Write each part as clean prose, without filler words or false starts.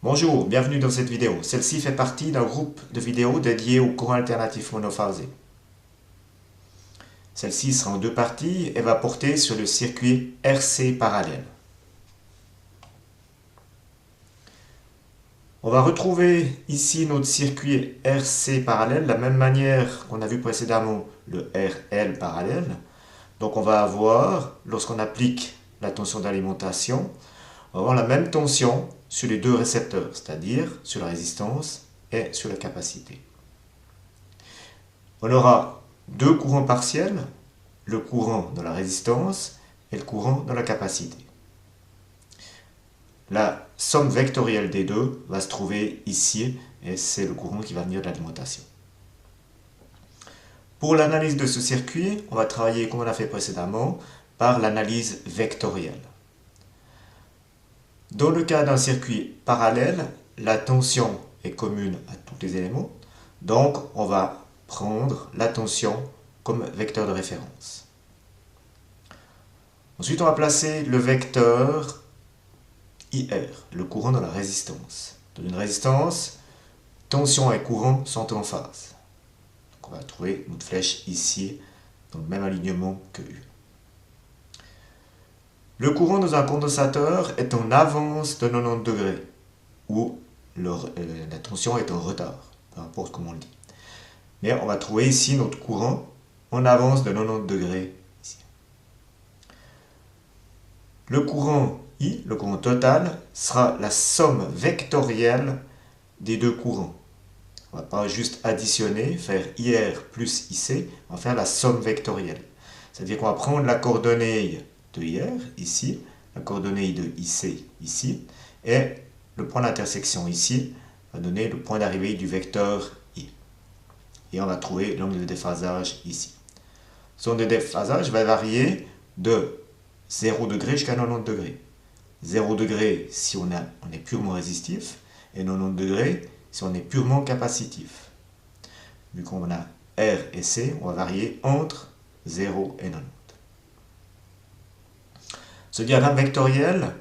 Bonjour, bienvenue dans cette vidéo. Celle-ci fait partie d'un groupe de vidéos dédié au courant alternatif monophasé. Celle-ci sera en deux parties et va porter sur le circuit RC parallèle. On va retrouver ici notre circuit RC parallèle de la même manière qu'on a vu précédemment le RL parallèle. Donc on va avoir, lorsqu'on applique la tension d'alimentation, on va avoir la même tension sur les deux récepteurs, c'est-à-dire sur la résistance et sur la capacité. On aura deux courants partiels, le courant dans la résistance et le courant dans la capacité. La somme vectorielle des deux va se trouver ici et c'est le courant qui va venir de l'alimentation. Pour l'analyse de ce circuit, on va travailler comme on a fait précédemment par l'analyse vectorielle. Dans le cas d'un circuit parallèle, la tension est commune à tous les éléments, donc on va prendre la tension comme vecteur de référence. Ensuite, on va placer le vecteur IR, le courant dans la résistance. Dans une résistance, tension et courant sont en phase. Donc on va trouver notre flèche ici, dans le même alignement que U. Le courant dans un condensateur est en avance de 90 degrés, ou la tension est en retard, peu importe comment on le dit. Mais on va trouver ici notre courant en avance de 90 degrés. Ici. Le courant I, le courant total, sera la somme vectorielle des deux courants. On ne va pas juste additionner, faire IR plus IC, on va faire la somme vectorielle. C'est-à-dire qu'on va prendre la coordonnée de IR, ici, la coordonnée de IC, ici, et le point d'intersection ici va donner le point d'arrivée du vecteur I. Et on va trouver l'angle de déphasage ici. Son angle de déphasage va varier de 0 degré jusqu'à 90 degrés. 0 degré si on est purement résistif et 90 degrés si on est purement capacitif. Vu qu'on a R et C, on va varier entre 0 et 90. Ce diagramme vectoriel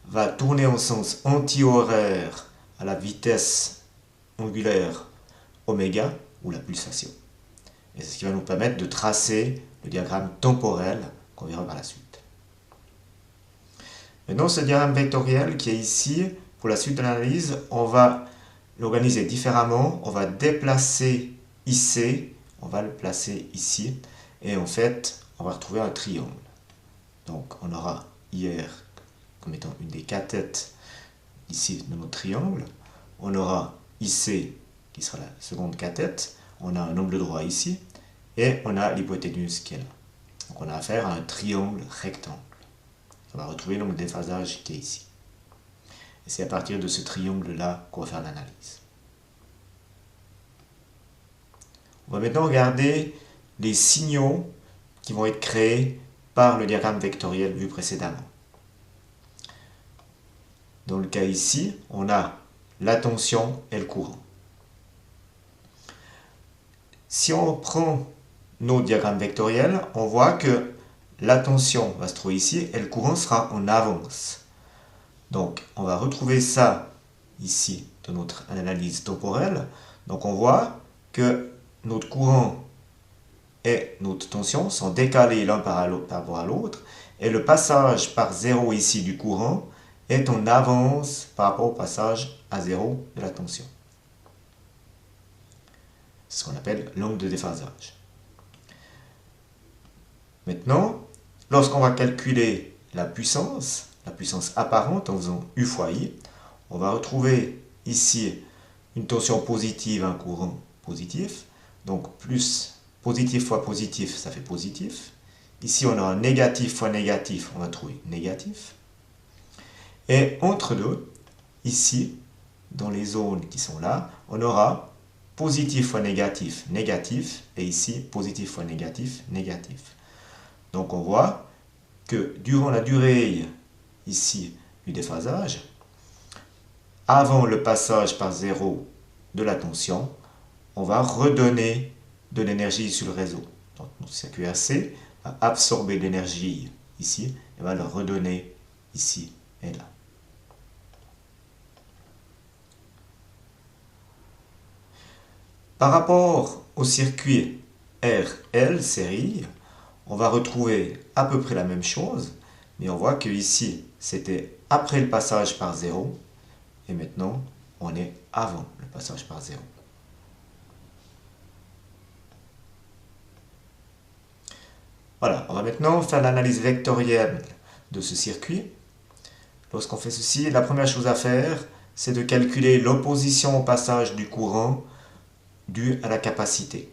va tourner en sens anti-horaire à la vitesse angulaire oméga ou la pulsation. Et c'est ce qui va nous permettre de tracer le diagramme temporel qu'on verra par la suite. Maintenant, ce diagramme vectoriel qui est ici, pour la suite de l'analyse, on va l'organiser différemment. On va déplacer IC, on va le placer ici, et en fait, on va retrouver un triangle. Donc, on aura IR comme étant une des cathètes ici de notre triangle. On aura IC qui sera la seconde cathète. On a un angle droit ici, et on a l'hypoténuse qui est là. Donc, on a affaire à un triangle rectangle. On va retrouver l'angle de déphasage qui est ici. Et c'est à partir de ce triangle-là qu'on va faire l'analyse. On va maintenant regarder les signaux qui vont être créés par le diagramme vectoriel vu précédemment. Dans le cas ici, on a la tension et le courant. Si on prend nos diagrammes vectoriels, on voit que la tension va se trouver ici et le courant sera en avance. Donc, on va retrouver ça ici dans notre analyse temporelle. Donc, on voit que notre courant et notre tension sont décalés l'un par rapport à l'autre. Et le passage par 0 ici du courant est en avance par rapport au passage à 0 de la tension. C'est ce qu'on appelle l'angle de déphasage. Maintenant, lorsqu'on va calculer la puissance apparente en faisant U fois I, on va retrouver ici une tension positive, un courant positif. Donc plus positif fois positif, ça fait positif. Ici, on a un négatif fois négatif, on va trouver négatif. Et entre deux, ici, dans les zones qui sont là, on aura positif fois négatif, négatif. Et ici, positif fois négatif, négatif. Donc on voit que durant la durée ici du déphasage, avant le passage par 0 de la tension, on va redonner de l'énergie sur le réseau. Donc notre circuit AC va absorber l'énergie ici et va le redonner ici et là. Par rapport au circuit RL série, on va retrouver à peu près la même chose, mais on voit que ici, c'était après le passage par 0, et maintenant, on est avant le passage par 0. Voilà, on va maintenant faire l'analyse vectorielle de ce circuit. Lorsqu'on fait ceci, la première chose à faire, c'est de calculer l'opposition au passage du courant due à la capacité,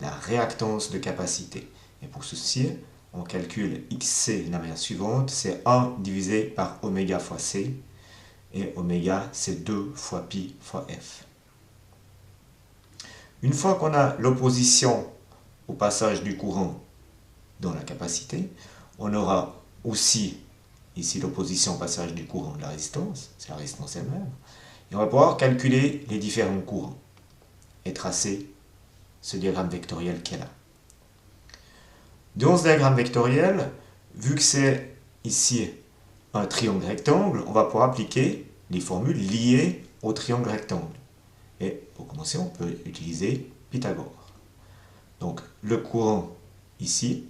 la réactance de capacité. Et pour ceci, on calcule XC de la manière suivante, c'est 1 divisé par oméga fois C, et oméga c'est 2 fois pi fois F. Une fois qu'on a l'opposition au passage du courant dans la capacité, on aura aussi ici l'opposition au passage du courant de la résistance, c'est la résistance elle-même, et on va pouvoir calculer les différents courants et tracer ce diagramme vectoriel qui est là. Dans ce diagramme vectoriel, vu que c'est ici un triangle rectangle, on va pouvoir appliquer les formules liées au triangle rectangle. Et pour commencer, on peut utiliser Pythagore. Donc le courant ici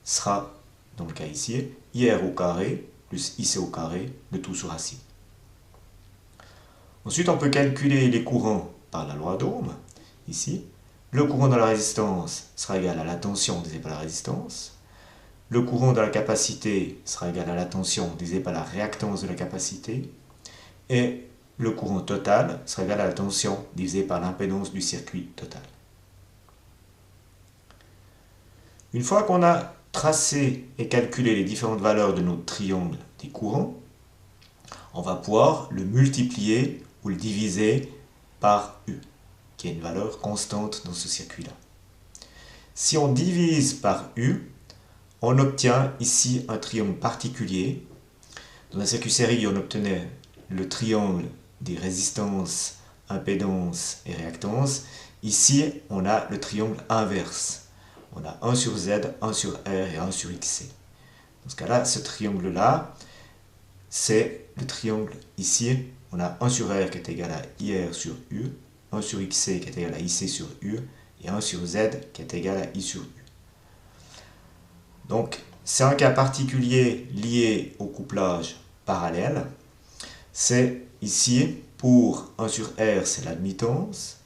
sera, dans le cas ici, IR au carré plus IC au carré, le tout sur AC. Ensuite, on peut calculer les courants par la loi d'Ohm. Ici, le courant dans la résistance sera égal à la tension divisé par la résistance. Le courant dans la capacité sera égal à la tension divisé par la réactance de la capacité. Et le courant total sera égal à la tension divisé par l'impédance du circuit total. Une fois qu'on a tracé et calculé les différentes valeurs de notre triangle des courants, on va pouvoir le multiplier ou le diviser par U, qui est une valeur constante dans ce circuit-là. Si on divise par U, on obtient ici un triangle particulier. Dans un circuit série, on obtenait le triangle des résistances, impédances et réactances. Ici, on a le triangle inverse. On a 1 sur Z, 1 sur R et 1 sur XC. Dans ce cas-là, ce triangle-là, c'est le triangle ici. On a 1 sur R qui est égal à IR sur U, 1 sur XC qui est égal à IC sur U, et 1 sur Z qui est égal à I sur U. Donc, c'est un cas particulier lié au couplage parallèle. C'est ici, pour 1 sur R, c'est l'admittance,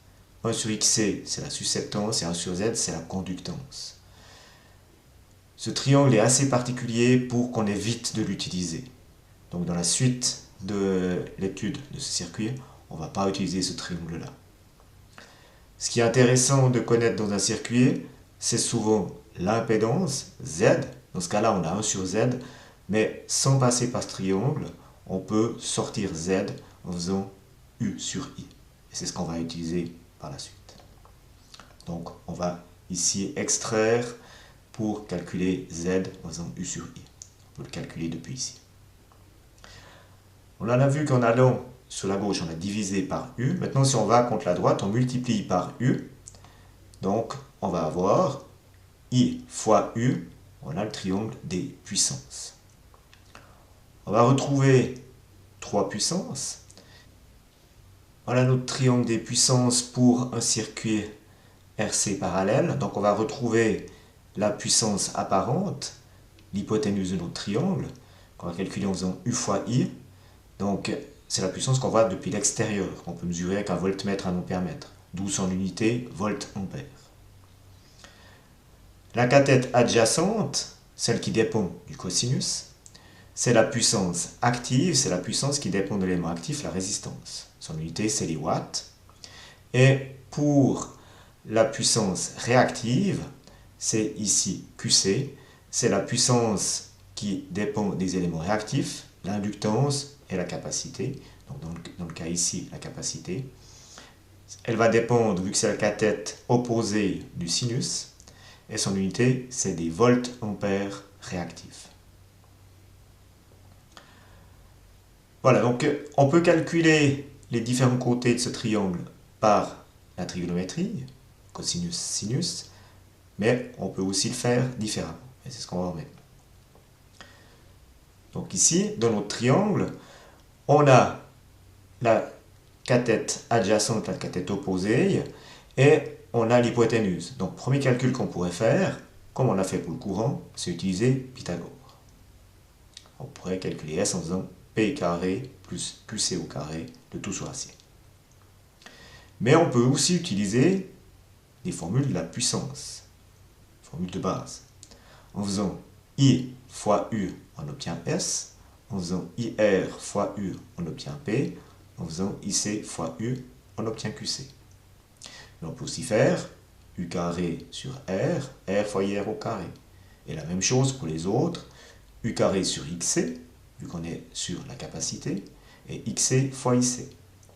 1 sur XC, c'est la susceptance, et 1 sur Z, c'est la conductance. Ce triangle est assez particulier pour qu'on évite de l'utiliser. Donc, dans la suite de l'étude de ce circuit, on ne va pas utiliser ce triangle-là. Ce qui est intéressant de connaître dans un circuit, c'est souvent l'impédance, Z. Dans ce cas-là, on a 1 sur Z, mais sans passer par ce triangle, on peut sortir Z en faisant U sur I. Et c'est ce qu'on va utiliser par la suite. Donc, on va ici extraire pour calculer Z en faisant U sur I. On peut le calculer depuis ici. On en a vu qu'en allant sur la gauche, on a divisé par U. Maintenant, si on va contre la droite, on multiplie par U. Donc, on va avoir I fois U. On a le triangle des puissances. On va retrouver 3 puissances. Voilà notre triangle des puissances pour un circuit RC parallèle. Donc, on va retrouver la puissance apparente, l'hypoténuse de notre triangle, qu'on va calculer en faisant U fois I. Donc, c'est la puissance qu'on voit depuis l'extérieur, qu'on peut mesurer avec un voltmètre, un ampèremètre, d'où son unité volt-ampère. La cathète adjacente, celle qui dépend du cosinus, c'est la puissance active, c'est la puissance qui dépend de l'élément actif, la résistance. Son unité, c'est les watts. Et pour la puissance réactive, c'est ici QC, c'est la puissance qui dépend des éléments réactifs, l'inductance et la capacité. Donc dans le cas ici, la capacité. Elle va dépendre, vu que c'est la cathète opposée du sinus, et son unité, c'est des volts-ampères réactifs. Voilà, donc on peut calculer les différents côtés de ce triangle par la trigonométrie, cosinus, sinus, mais on peut aussi le faire différemment. Et c'est ce qu'on va voir maintenant. Donc ici, dans notre triangle, on a la cathète adjacente, la cathète opposée, et on a l'hypoténuse. Donc, premier calcul qu'on pourrait faire, comme on l'a fait pour le courant, c'est utiliser Pythagore. On pourrait calculer S en faisant P carré plus QC au carré de tout sur AC. Mais on peut aussi utiliser les formules de la puissance, formule de base. En faisant I fois U, on obtient S. En faisant IR fois U, on obtient P. En faisant IC fois U, on obtient QC. Mais on peut aussi faire U carré sur R fois IR au carré. Et la même chose pour les autres, U carré sur XC, vu qu'on est sur la capacité, et XC fois IC.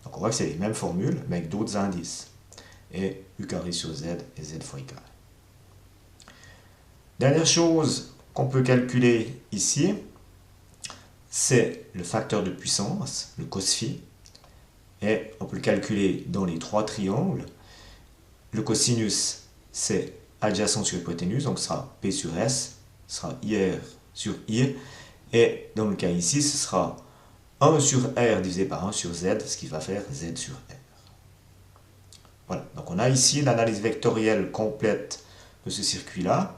Donc on voit que c'est les mêmes formules, mais avec d'autres indices. Et U carré sur Z et Z fois I carré. Dernière chose qu'on peut calculer ici, c'est le facteur de puissance, le cos phi. Et on peut le calculer dans les trois triangles. Le cosinus, c'est adjacent sur hypoténuse, donc ce sera P sur S, ce sera IR sur I. Et dans le cas ici, ce sera 1 sur R divisé par 1 sur Z, ce qui va faire Z sur R. Voilà, donc on a ici l'analyse vectorielle complète de ce circuit-là.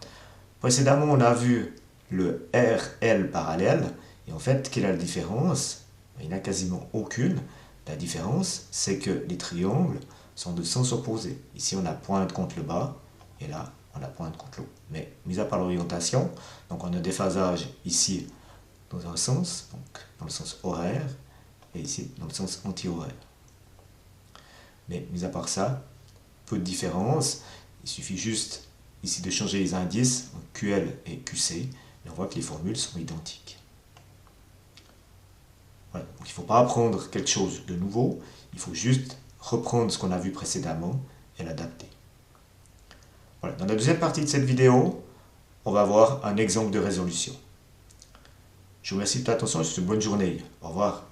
Précédemment, on a vu le RL parallèle, et en fait, quelle est la différence? Il n'y en a quasiment aucune. La différence, c'est que les triangles sont de sens opposés. Ici, on a pointe contre le bas, et là, on a pointe contre le haut. Mais, mis à part l'orientation, donc on a des phasages ici dans un sens, donc dans le sens horaire, et ici dans le sens anti-horaire. Mais, mis à part ça, peu de différence. Il suffit juste ici de changer les indices, donc QL et QC, et on voit que les formules sont identiques. Voilà. Donc il ne faut pas apprendre quelque chose de nouveau, il faut juste reprendre ce qu'on a vu précédemment et l'adapter. Voilà. Dans la deuxième partie de cette vidéo, on va voir un exemple de résolution. Je vous remercie de votre attention et je vous souhaite une bonne journée. Au revoir.